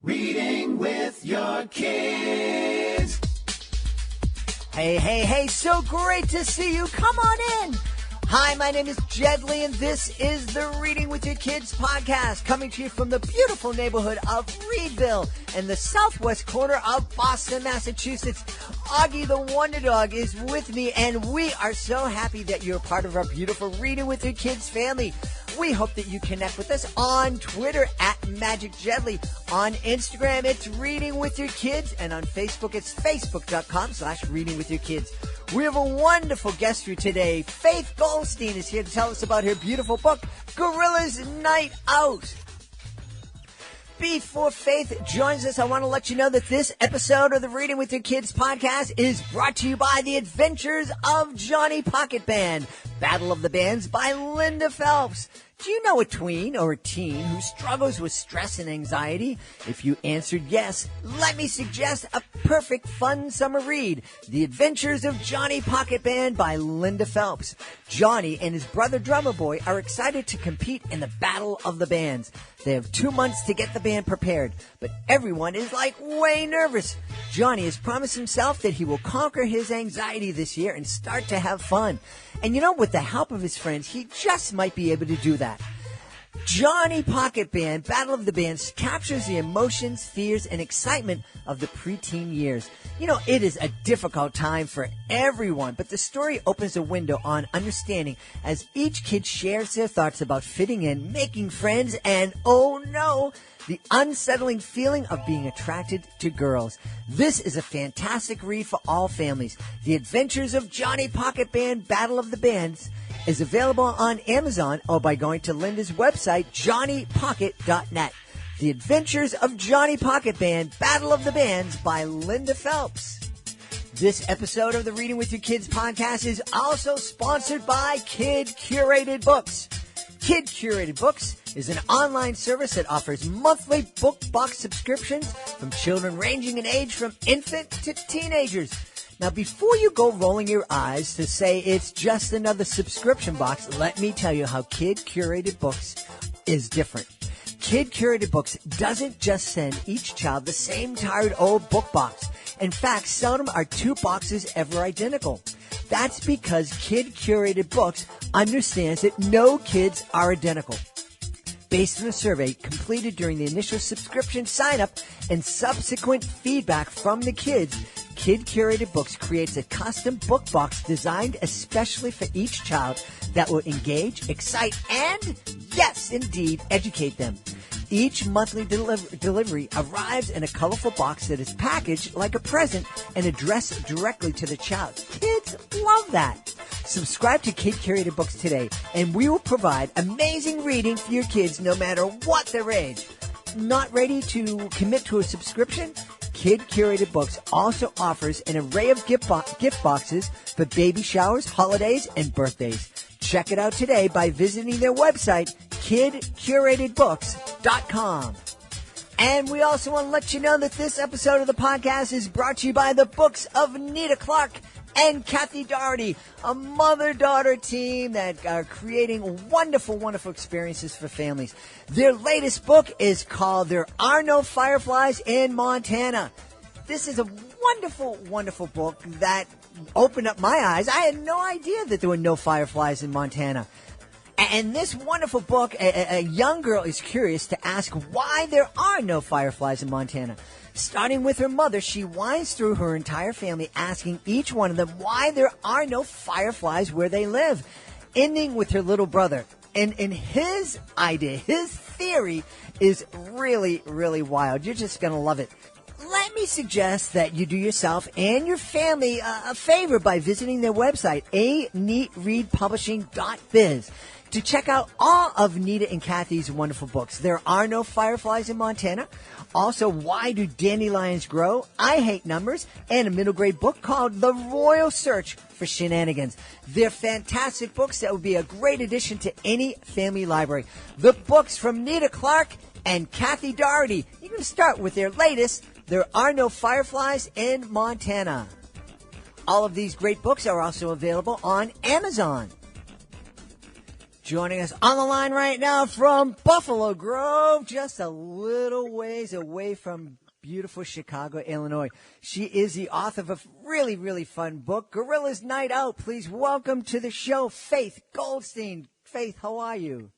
Reading with your kids. Hey, so great to see you. Come on in. Hi, my name is Jedley, and this is the Reading with Your Kids podcast, coming to you from the beautiful neighborhood of Reedville in the southwest corner of Boston, Massachusetts. Augie the Wonder Dog is with me, and we are so happy that you're part of our beautiful Reading with Your Kids family. We hope that you connect with us on Twitter at MagicJedley. On Instagram, it's Reading with Your Kids. And on Facebook, it's Facebook.com/Reading with Your Kids. We have a wonderful guest for you today. Faith Godlstein is here to tell us about her beautiful book, Gorilla's Night Out. Before Faith joins us, I want to let you know that this episode of the Reading with Your Kids podcast is brought to you by The Adventures of Johnny Pocket Band, Battle of the Bands by Linda Phelps. Do you know a tween or a teen who struggles with stress and anxiety? If you answered yes, let me suggest a perfect fun summer read, The Adventures of Johnny Pocket Band by Linda Phelps. Johnny and his brother Drummer Boy are excited to compete in the Battle of the Bands. They have 2 months to get the band prepared, but everyone is way nervous. Johnny has promised himself that he will conquer his anxiety this year and start to have fun. And with the help of his friends, he just might be able to do that. Johnny Pocket Band, Battle of the Bands, captures the emotions, fears, and excitement of the preteen years. It is a difficult time for everyone, but the story opens a window on understanding as each kid shares their thoughts about fitting in, making friends, and, oh no, the unsettling feeling of being attracted to girls. This is a fantastic read for all families. The Adventures of Johnny Pocket Band, Battle of the Bands is available on Amazon or by going to Linda's website, johnnypocket.net. The Adventures of Johnny Pocket Band, Battle of the Bands by Linda Phelps. This episode of the Reading with Your Kids podcast is also sponsored by Kid Curated Books. Kid Curated Books is an online service that offers monthly book box subscriptions from children ranging in age from infant to teenagers. Now, before you go rolling your eyes to say it's just another subscription box, let me tell you how Kid Curated Books is different. Kid Curated Books doesn't just send each child the same tired old book box. In fact, seldom are 2 boxes ever identical. That's because Kid Curated Books understands that no kids are identical. Based on a survey completed during the initial subscription sign-up and subsequent feedback from the kids, Kid Curated Books creates a custom book box designed especially for each child that will engage, excite, and, yes, indeed, educate them. Each monthly delivery arrives in a colorful box that is packaged like a present and addressed directly to the child. Kids love that. Subscribe to Kid Curated Books today, and we will provide amazing reading for your kids no matter what their age. Not ready to commit to a subscription? Kid Curated Books also offers an array of gift boxes for baby showers, holidays, and birthdays. Check it out today by visiting their website, kidcuratedbooks.com. And we also want to let you know that this episode of the podcast is brought to you by the books of Nita Clark and Kathy Doherty, a mother-daughter team that are creating wonderful, wonderful experiences for families. Their latest book is called There Are No Fireflies in Montana. This is a wonderful, wonderful book that opened up my eyes. I had no idea that there were no fireflies in Montana. And this wonderful book, a young girl is curious to ask why there are no fireflies in Montana. Starting with her mother, she winds through her entire family, asking each one of them why there are no fireflies where they live, ending with her little brother. And his idea, his theory is really, really wild. You're just going to love it. Let me suggest that you do yourself and your family a favor by visiting their website, aneatreadpublishing.biz, to check out all of Nita and Kathy's wonderful books. There Are No Fireflies in Montana. Also, Why Do Dandelions Grow? I Hate Numbers, and a middle grade book called The Royal Search for Shenanigans. They're fantastic books that would be a great addition to any family library. The books from Nita Clark and Kathy Doherty. You can start with their latest, There Are No Fireflies in Montana. All of these great books are also available on Amazon. Joining us on the line right now from Buffalo Grove, just a little ways away from beautiful Chicago, Illinois. She is the author of a really, really fun book, Gorilla's Night Out. Please welcome to the show, Faith Godlstein. Faith, how are you?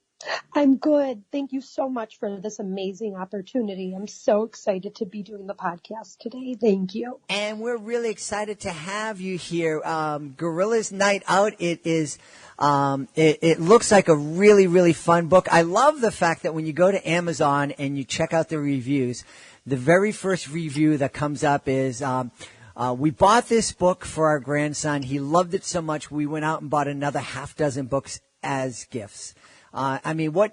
I'm good. Thank you so much for this amazing opportunity. I'm so excited to be doing the podcast today. Thank you. And we're really excited to have you here. Gorilla's Night Out. It is, it looks like a really, really fun book. I love the fact that when you go to Amazon and you check out the reviews, the very first review that comes up is, we bought this book for our grandson. He loved it so much, we went out and bought another half dozen books as gifts. I mean, what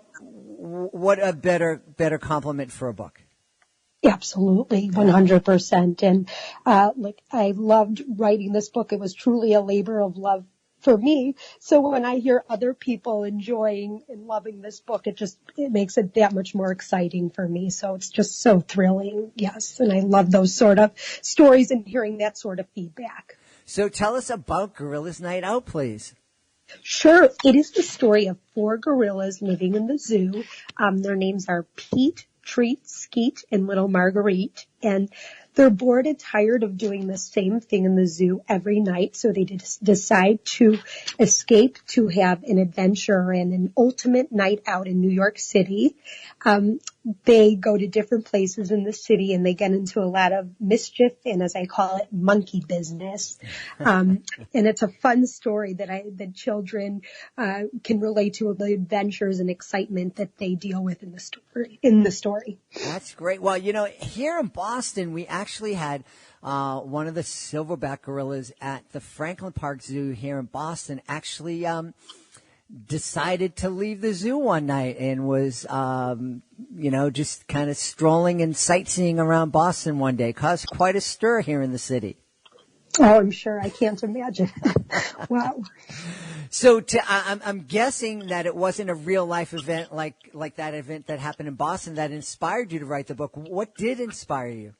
a better compliment for a book. Absolutely, 100%. And I loved writing this book. It was truly a labor of love for me. So when I hear other people enjoying and loving this book, it makes it that much more exciting for me. So it's just so thrilling. Yes. And I love those sort of stories and hearing that sort of feedback. So tell us about Gorilla's Night Out, please. Sure. It is the story of 4 gorillas living in the zoo. Their names are Pete, Treat, Skeet, and Little Marguerite. And they're bored and tired of doing the same thing in the zoo every night. So they decide to escape to have an adventure and an ultimate night out in New York City. They go to different places in the city and they get into a lot of mischief and, as I call it, monkey business. And it's a fun story that children can relate to, the adventures and excitement that they deal with in the story. That's great. Well, here in Boston, we actually had one of the silverback gorillas at the Franklin Park Zoo here in Boston actually decided to leave the zoo one night and was, just kind of strolling and sightseeing around Boston one day. Caused quite a stir here in the city. Oh, I'm sure. I can't imagine. Wow. So I'm guessing that it wasn't a real life event like that event that happened in Boston that inspired you to write the book. What did inspire you?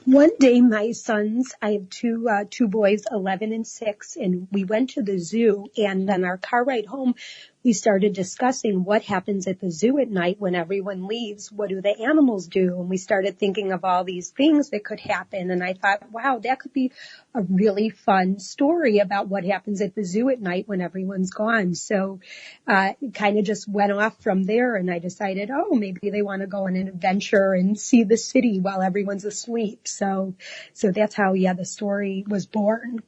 One day, my sons, I have two boys, 11 and 6, and we went to the zoo, and on our car ride home, we started discussing what happens at the zoo at night when everyone leaves. What do the animals do? And we started thinking of all these things that could happen. And I thought, wow, that could be a really fun story about what happens at the zoo at night when everyone's gone. So it kind of just went off from there. And I decided, maybe they want to go on an adventure and see the city while everyone's asleep. So that's how, the story was born.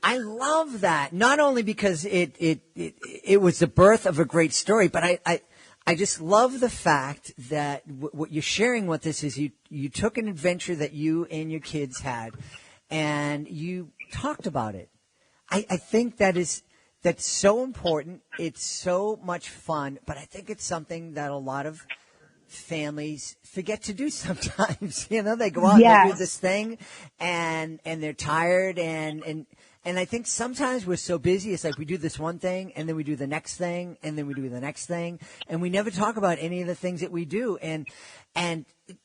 I love that. Not only because it was the birth of a great story, but I just love the fact that what you're sharing with us is you took an adventure that you and your kids had and you talked about it. I think that's so important. It's so much fun, but I think it's something that a lot of families forget to do sometimes. They go out and they do this thing and they're tired and I think sometimes we're so busy, it's like we do this one thing, and then we do the next thing, and then we do the next thing, and we never talk about any of the things that we do. And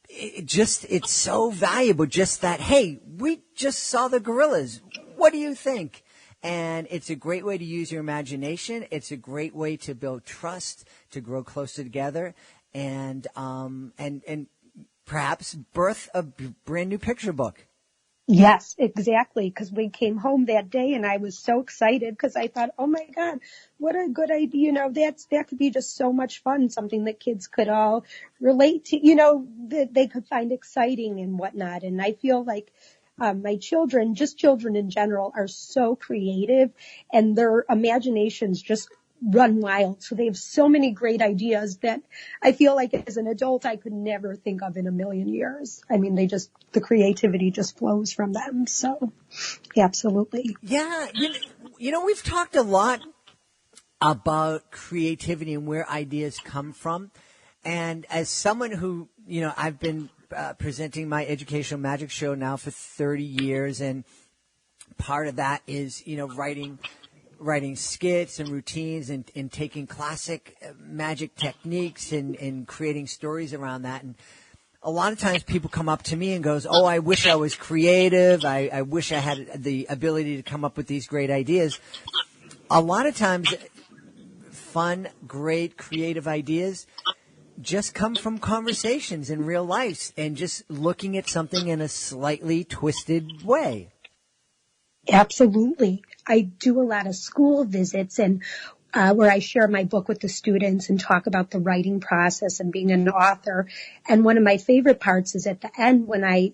it's so valuable just that, hey, we just saw the gorillas. What do you think? And it's a great way to use your imagination. It's a great way to build trust, to grow closer together, and perhaps birth a brand new picture book. Yes, exactly. Because we came home that day and I was so excited because I thought, oh my God, what a good idea. That could be just so much fun. Something that kids could all relate to, that they could find exciting and whatnot. And I feel like my children, just children in general, are so creative and their imaginations just run wild. So they have so many great ideas that I feel like as an adult, I could never think of in a million years. I mean, the creativity just flows from them. So absolutely. Yeah. We've talked a lot about creativity and where ideas come from. And as someone who, I've been presenting my educational magic show now for 30 years. And part of that is, writing skits and routines and taking classic magic techniques and creating stories around that. And a lot of times people come up to me and goes, oh, I wish I was creative. I wish I had the ability to come up with these great ideas. A lot of times fun, great, creative ideas just come from conversations in real life and just looking at something in a slightly twisted way. Absolutely. I do a lot of school visits and where I share my book with the students and talk about the writing process and being an author. And one of my favorite parts is at the end when I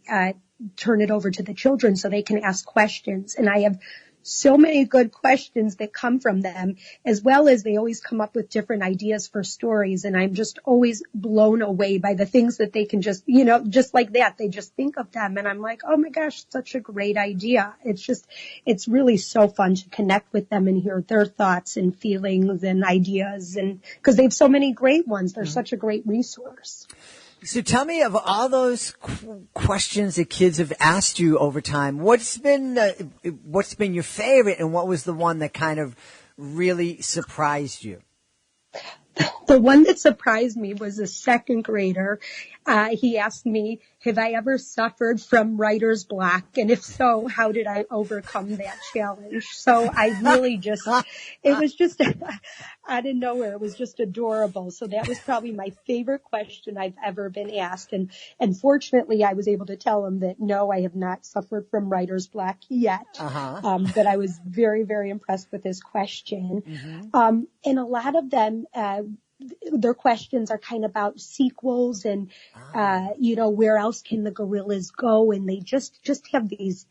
turn it over to the children so they can ask questions. And I have so many good questions that come from them, as well as they always come up with different ideas for stories. And I'm just always blown away by the things that they can just, just like that. They just think of them. And I'm like, oh my gosh, such a great idea. It's really so fun to connect with them and hear their thoughts and feelings and ideas. And because they have so many great ones, they're such a great resource. So tell me, of all those questions that kids have asked you over time, what's been your favorite, and what was the one that kind of really surprised you? The one that surprised me was a second grader. He asked me, have I ever suffered from writer's block? And if so, how did I overcome that challenge? So I really it was just out of nowhere. It was just adorable. So that was probably my favorite question I've ever been asked. And fortunately, I was able to tell him that no, I have not suffered from writer's block yet. But I was very, very impressed with his question. Mm-hmm. And a lot of them, their questions are kind of about sequels and, where else can the gorillas go? And they just have these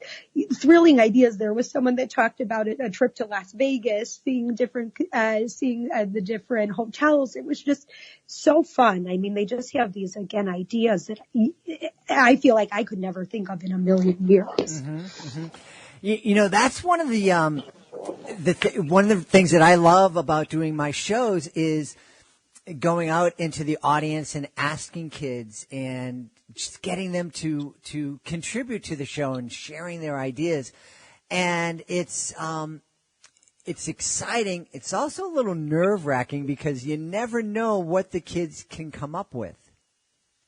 thrilling ideas. There was someone that talked about a trip to Las Vegas, seeing the different hotels. It was just so fun. I mean, they just have these, again, ideas that I feel like I could never think of in a million years. Mm-hmm, mm-hmm. That's one of one of the things that I love about doing my shows is going out into the audience and asking kids and just getting them to contribute to the show and sharing their ideas. And it's exciting. It's also a little nerve-wracking because you never know what the kids can come up with.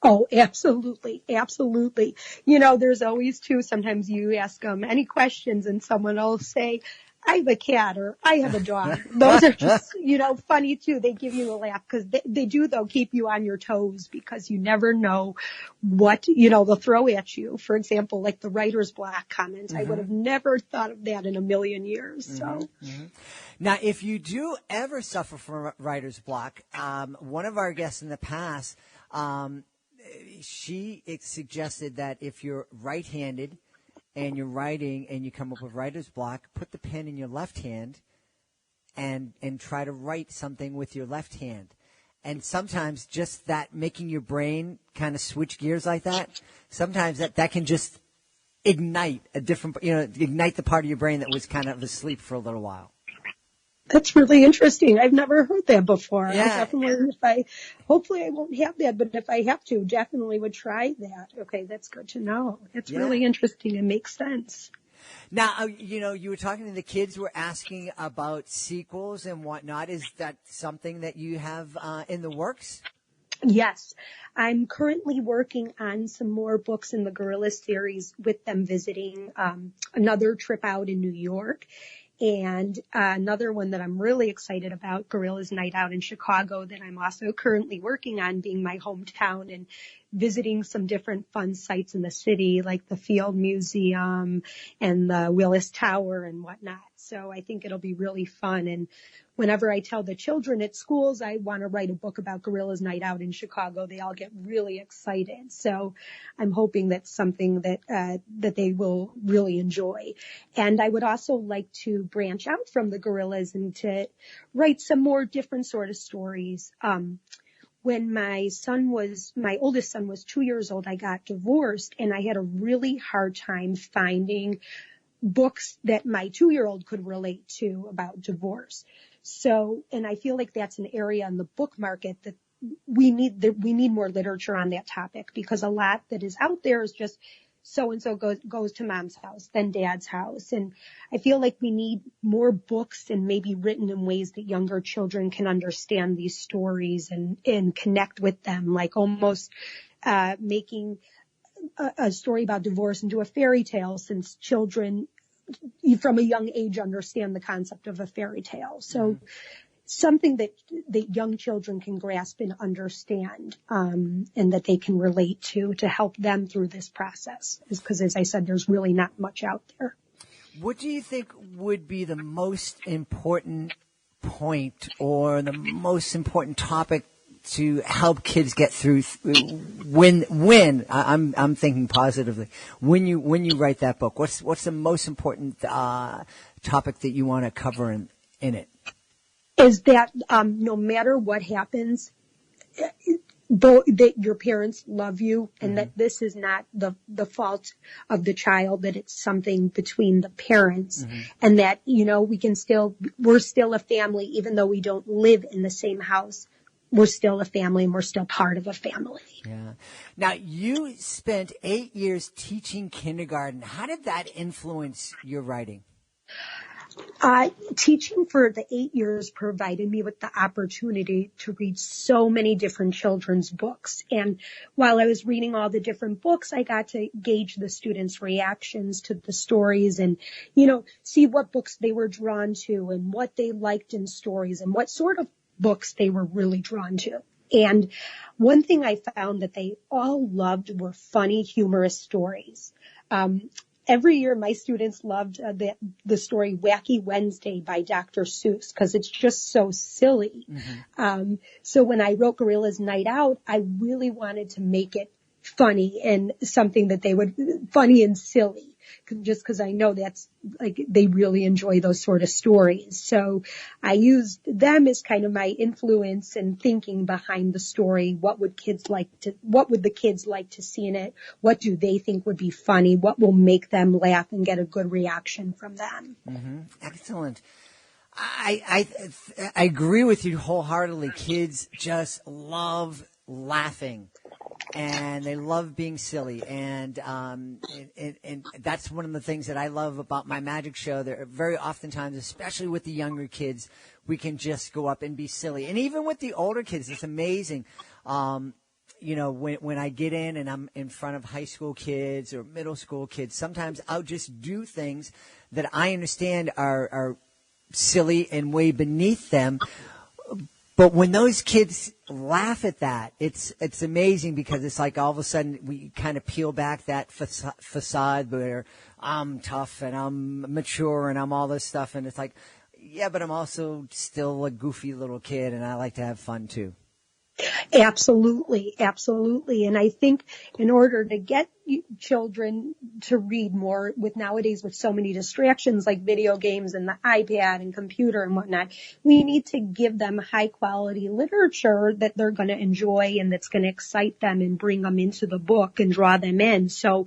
Oh, absolutely. Absolutely. There's always sometimes you ask them any questions and someone will say, I have a cat or I have a dog. Those are just, funny too. They give you a laugh because they do though keep you on your toes because you never know what, they'll throw at you. For example, like the writer's block comment. Mm-hmm. I would have never thought of that in a million years. Mm-hmm. So. Mm-hmm. Now, if you do ever suffer from writer's block, one of our guests in the past, she suggested that if you're right-handed and you're writing and you come up with writer's block, put the pen in your left hand and try to write something with your left hand. And sometimes just that making your brain kind of switch gears like that, sometimes that can just ignite ignite the part of your brain that was kind of asleep for a little while. That's really interesting. I've never heard that before. Yeah. I definitely, hopefully I won't have that, but if I have to, definitely would try that. Okay, that's good to know. It's really interesting and makes sense. Now, you were talking to the kids who were asking about sequels and whatnot. Is that something that you have in the works? Yes. I'm currently working on some more books in the Gorilla series with them visiting another trip out in New York. And another one that I'm really excited about, Gorilla's Night Out in Chicago, that I'm also currently working on, being my hometown and visiting some different fun sites in the city, like the Field Museum and the Willis Tower and whatnot. So I think it'll be really fun. And whenever I tell the children at schools I want to write a book about Gorilla's Night Out in Chicago, they all get really excited. So I'm hoping that's something that they will really enjoy. And I would also like to branch out from the gorillas and to write some more different sort of stories. When my oldest son was 2 years old, I got divorced and I had a really hard time finding books that my 2-year-old could relate to about divorce. So, and I feel like that's an area in the book market that we need more literature on that topic, because a lot that is out there is just so-and-so goes to mom's house, then dad's house. And I feel like we need more books and maybe written in ways that younger children can understand these stories and connect with them, like almost making a story about divorce into a fairy tale, since children from a young age understand the concept of a fairy tale. So something that young children can grasp and understand, and that they can relate to help them through this process. Because, as I said, there's really not much out there. What do you think would be the most important point or the most important topic to help kids get through when I'm thinking positively when you write that book? What's the most important topic that you want to cover in it? Is that no matter what happens, that your parents love you, and that this is not the fault of the child, that it's something between the parents, and that, we're still a family, even though we don't live in the same house. We're still a family, and we're still part of a family. Yeah. Now, you spent 8 years teaching kindergarten. How did that influence your writing? Teaching for the 8 years provided me with the opportunity to read so many different children's books. And while I was reading all the different books, I got to gauge the students' reactions to the stories and, see what books they were drawn to and what they liked in stories and what sort of books they were really drawn to. And one thing I found that they all loved were funny, humorous stories. Every year, my students loved the story Wacky Wednesday by Dr. Seuss, because it's just so silly. So when I wrote Gorilla's Night Out, I really wanted to make it funny and something that funny and silly, just because I know that's they really enjoy those sort of stories. So I used them as kind of my influence and thinking behind the story. What would the kids like to see in it? What do they think would be funny? What will make them laugh and get a good reaction from them? Excellent. I agree with you wholeheartedly. Kids just love laughing. And they love being silly, and that's one of the things that I love about my magic show. There, very oftentimes, especially with the younger kids, we can just go up and be silly, and even with the older kids, it's amazing. When I get in and I'm in front of high school kids or middle school kids, sometimes I'll just do things that I understand are silly and way beneath them. But when those kids laugh at that, it's amazing, because it's like all of a sudden we kind of peel back that facade where I'm tough and I'm mature and I'm all this stuff. And it's like, yeah, but I'm also still a goofy little kid and I like to have fun too. Absolutely, absolutely. And I think in order to get children to read more nowadays with so many distractions like video games and the iPad and computer and whatnot, we need to give them high quality literature that they're going to enjoy and that's going to excite them and bring them into the book and draw them in. So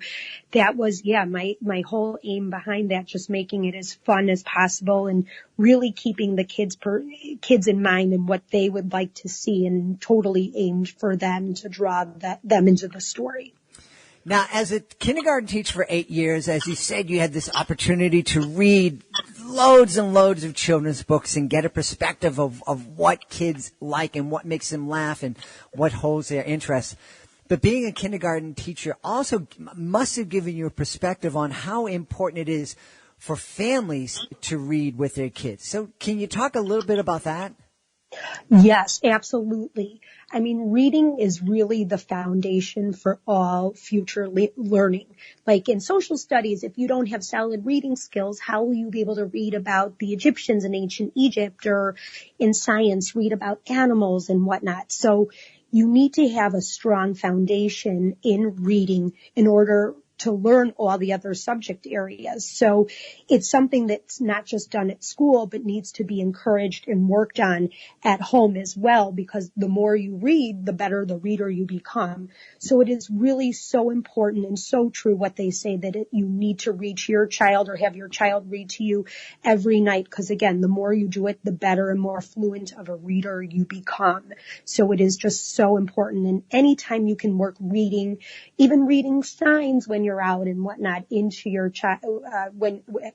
that was, my whole aim behind that, just making it as fun as possible and really keeping the kids in mind and what they would like to see, and totally aimed for them to draw them into the story. Now, as a kindergarten teacher for 8 years, as you said, you had this opportunity to read loads and loads of children's books and get a perspective of what kids like and what makes them laugh and what holds their interest. But being a kindergarten teacher also must have given you a perspective on how important it is for families to read with their kids. So can you talk a little bit about that? Yes, absolutely. I mean, reading is really the foundation for all future learning. Like in social studies, if you don't have solid reading skills, how will you be able to read about the Egyptians in ancient Egypt, or in science, read about animals and whatnot? So you need to have a strong foundation in reading in order to learn all the other subject areas. So it's something that's not just done at school, but needs to be encouraged and worked on at home as well, because the more you read, the better the reader you become. So it is really so important and so true what they say, that you need to read to your child or have your child read to you every night, because again, the more you do it, the better and more fluent of a reader you become. So it is just so important. And anytime you can work reading, even reading signs when you're out and whatnot, into your child,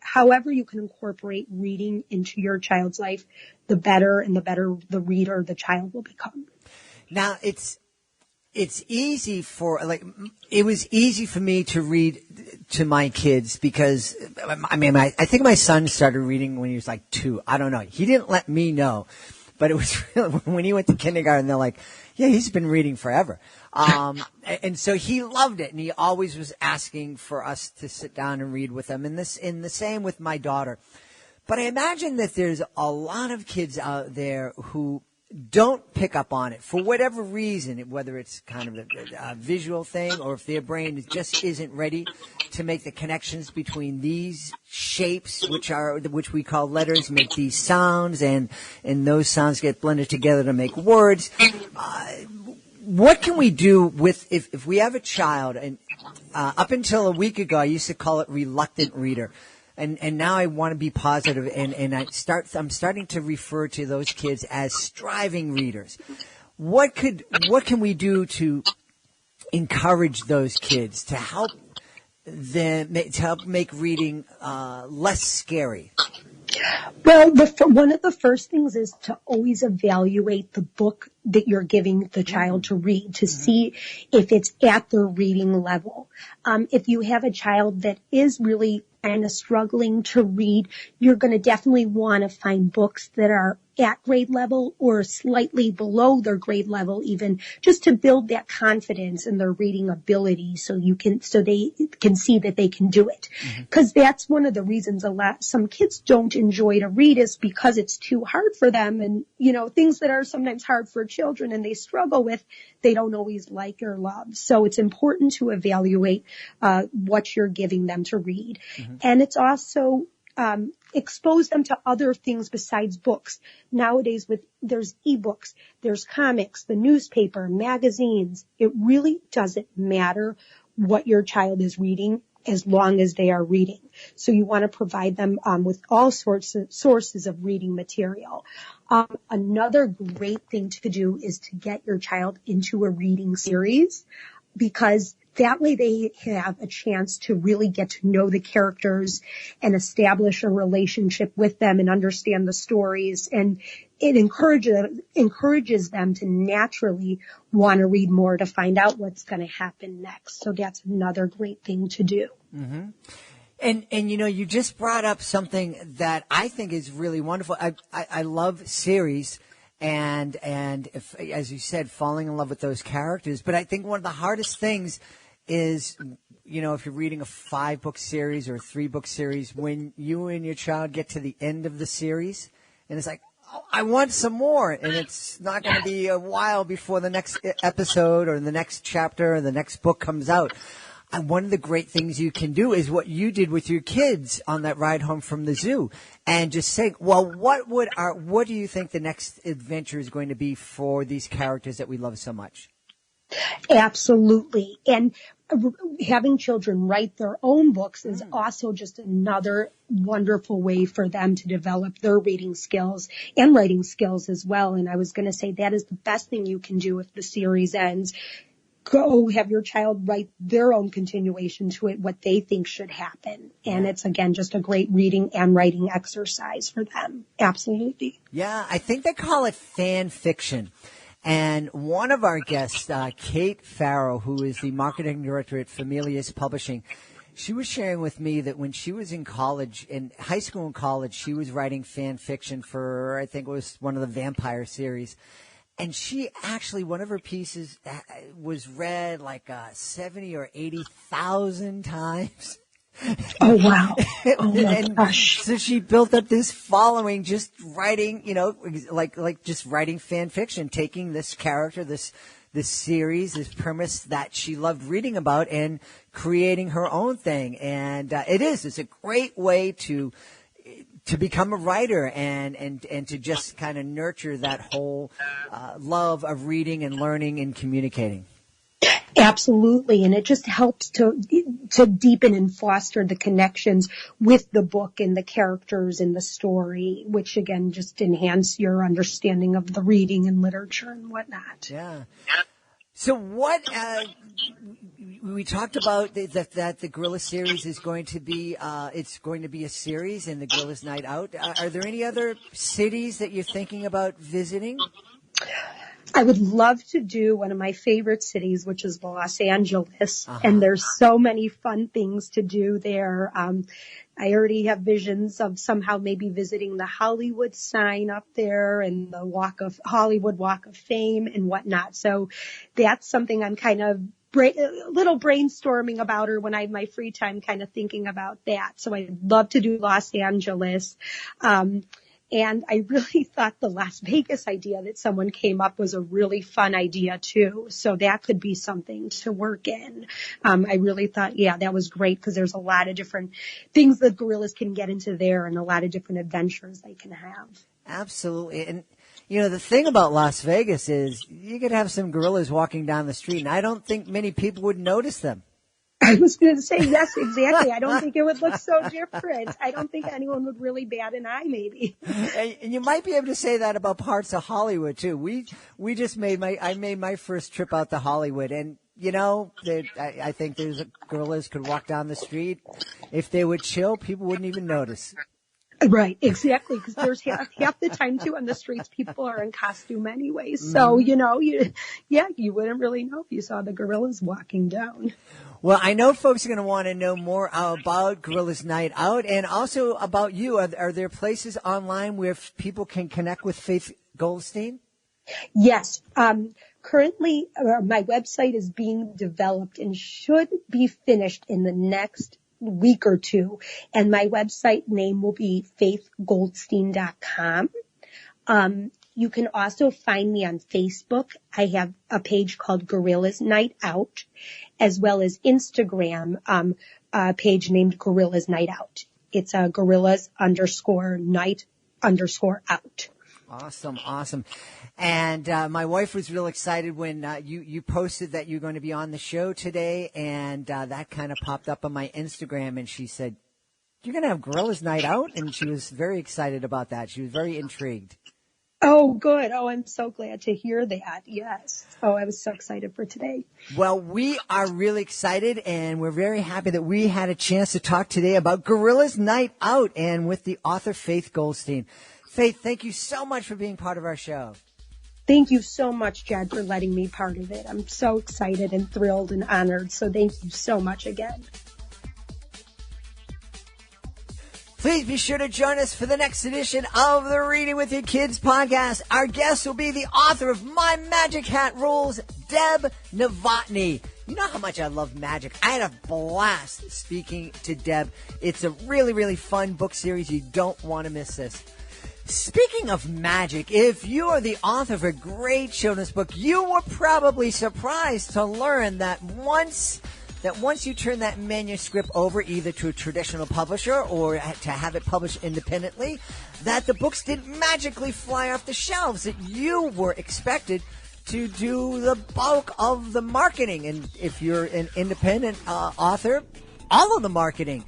however you can incorporate reading into your child's life, the better the reader the child will become. Now, it's easy it was easy for me to read to my kids, because I think my son started reading when he was like 2. I don't know. He didn't let me know. But it was really, when he went to kindergarten, they're like, yeah, he's been reading forever. And so he loved it, and he always was asking for us to sit down and read with him. And the same with my daughter. But I imagine that there's a lot of kids out there who don't pick up on it for whatever reason, whether it's kind of a visual thing or if their brain just isn't ready to make the connections between these shapes, which we call letters, make these sounds, and those sounds get blended together to make words. What can we do with if we have a child, and up until a week ago I used to call it reluctant reader. And now I want to be positive, and I'm starting to refer to those kids as striving readers. What can we do to encourage those kids to help make reading less scary? Well, one of the first things is to always evaluate the book that you're giving the child to read, to see if it's at their reading level. If you have a child that is really kind of struggling to read, you're going to definitely want to find books that are at grade level or slightly below their grade level, even just to build that confidence in their reading ability, so they can see that they can do it. Because that's one of the reasons some kids don't enjoy to read, is because it's too hard for them, and things that are sometimes hard for children and they struggle with, they don't always like or love. So it's important to evaluate what you're giving them to read. And it's also expose them to other things besides books. Nowadays, there's ebooks, there's comics, the newspaper, magazines. It really doesn't matter what your child is reading as long as they are reading. So you want to provide them with all sorts of sources of reading material. Another great thing to do is to get your child into a reading series, because that way they have a chance to really get to know the characters and establish a relationship with them and understand the stories. And it encourages them to naturally want to read more to find out what's going to happen next. So that's another great thing to do. And you just brought up something that I think is really wonderful. I love series. And if, as you said, falling in love with those characters. But I think one of the hardest things is, if you're reading a 5-book series or a 3-book series, when you and your child get to the end of the series, and it's like, oh, I want some more, and it's not going to be a while before the next episode or the next chapter or the next book comes out. And one of the great things you can do is what you did with your kids on that ride home from the zoo, and just say, well, what do you think the next adventure is going to be for these characters that we love so much? Absolutely. And having children write their own books is also just another wonderful way for them to develop their reading skills and writing skills as well. And I was going to say that is the best thing you can do if the series ends. Go have your child write their own continuation to it, what they think should happen. And it's, again, just a great reading and writing exercise for them. Absolutely. Yeah, I think they call it fan fiction. And one of our guests, Kate Farrow, who is the marketing director at Familius Publishing, she was sharing with me that when she was in college, in high school and college, she was writing fan fiction for, I think it was one of the vampire series. And she actually, one of her pieces was read like 70 or 80,000 times. Oh, wow. Oh, my gosh. So she built up this following just writing, like just writing fan fiction, taking this character, this series, this premise that she loved reading about and creating her own thing. And it's a great way to become a writer and to just kind of nurture that whole love of reading and learning and communicating. Absolutely. And it just helps to deepen and foster the connections with the book and the characters in the story, which again, just enhance your understanding of the reading and literature and whatnot. Yeah. So what, we talked about that the Gorilla series is going to be, it's going to be a series and the Gorilla's Night Out. Are there any other cities that you're thinking about visiting? I would love to do one of my favorite cities, which is Los Angeles. Uh-huh. And there's so many fun things to do there. I already have visions of somehow maybe visiting the Hollywood sign up there and the Hollywood Walk of Fame and whatnot. So that's something I'm kind of a little brainstorming about, or when I have my free time kind of thinking about that. So I'd love to do Los Angeles. And I really thought the Las Vegas idea that someone came up was a really fun idea too. So that could be something to work in. I really thought, yeah, that was great because there's a lot of different things that gorillas can get into there and a lot of different adventures they can have. Absolutely. And, you know, the thing about Las Vegas is you could have some gorillas walking down the street, and I don't think many people would notice them. I was going to say, yes, exactly. I don't think it would look so different. I don't think anyone would really bat an eye, maybe. And you might be able to say that about parts of Hollywood too. We just I made my first trip out to Hollywood, and you know, I think there's gorillas could walk down the street. If they would chill, people wouldn't even notice. Right, exactly, because there's half the time too on the streets people are in costume anyway. So, you know, you wouldn't really know if you saw the gorillas walking down. Well, I know folks are going to want to know more about Gorillas Night Out and also about you. Are there places online where people can connect with Faith Godlstein? Yes. Currently, my website is being developed and should be finished in the next week or two. And my website name will be faithgodlstein.com. You can also find me on Facebook. I have a page called Gorillas Night Out, as well as Instagram, a page named Gorillas Night Out. It's a gorillas_night_out. Awesome. And my wife was real excited when you posted that you're going to be on the show today, and that kind of popped up on my Instagram, and she said, "You're going to have Gorillas Night Out?" And she was very excited about that. She was very intrigued. Oh, good. Oh, I'm so glad to hear that. Yes. Oh, I was so excited for today. Well, we are really excited, and we're very happy that we had a chance to talk today about Gorillas Night Out and with the author Faith Godlstein. Faith, thank you so much for being part of our show. Thank you so much, Jed, for letting me part of it. I'm so excited and thrilled and honored. So thank you so much again. Please be sure to join us for the next edition of the Reading with Your Kids podcast. Our guest will be the author of My Magic Hat Rules, Deb Novotny. You know how much I love magic. I had a blast speaking to Deb. It's a really, really fun book series. You don't want to miss this. Speaking of magic, if you are the author of a great children's book, you were probably surprised to learn that once you turn that manuscript over either to a traditional publisher or to have it published independently, that the books didn't magically fly off the shelves, that you were expected to do the bulk of the marketing. And if you're an independent author, all of the marketing.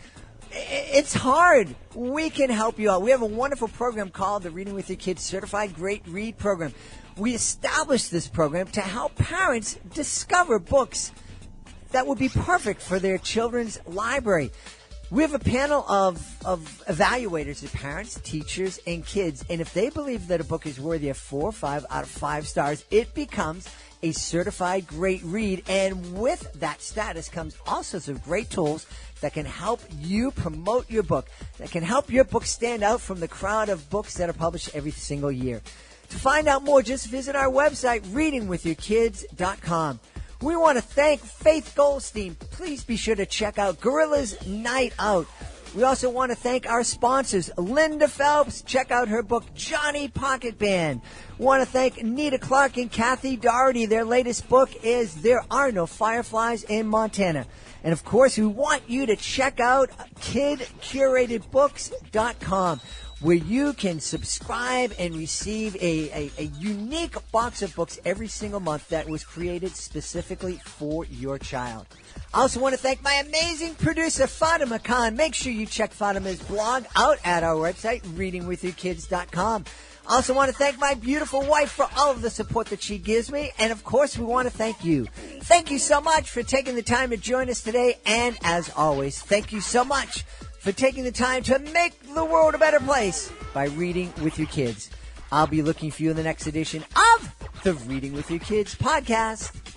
It's hard. We can help you out. We have a wonderful program called the Reading with Your Kids Certified Great Read Program. We established this program to help parents discover books that would be perfect for their children's library. We have a panel of evaluators of parents, teachers, and kids, and if they believe that a book is worthy of 4 or 5 out of 5 stars, it becomes a certified great read. And with that status comes all sorts of great tools that can help you promote your book, that can help your book stand out from the crowd of books that are published every single year. To find out more, just visit our website, readingwithyourkids.com. We want to thank Faith Godlstein. Please be sure to check out Gorillas Night Out. We also want to thank our sponsors, Linda Phelps. Check out her book, Johnny Pocket Band. We want to thank Nita Clark and Kathy Doherty. Their latest book is There Are No Fireflies in Montana. And, of course, we want you to check out kidcuratedbooks.com, where you can subscribe and receive a unique box of books every single month that was created specifically for your child. I also want to thank my amazing producer, Fatima Khan. Make sure you check Fatima's blog out at our website, readingwithyourkids.com. I also want to thank my beautiful wife for all of the support that she gives me. And, of course, we want to thank you. Thank you so much for taking the time to join us today. And, as always, thank you so much for taking the time to make the world a better place by reading with your kids. I'll be looking for you in the next edition of the the Reading with Your Kids podcast.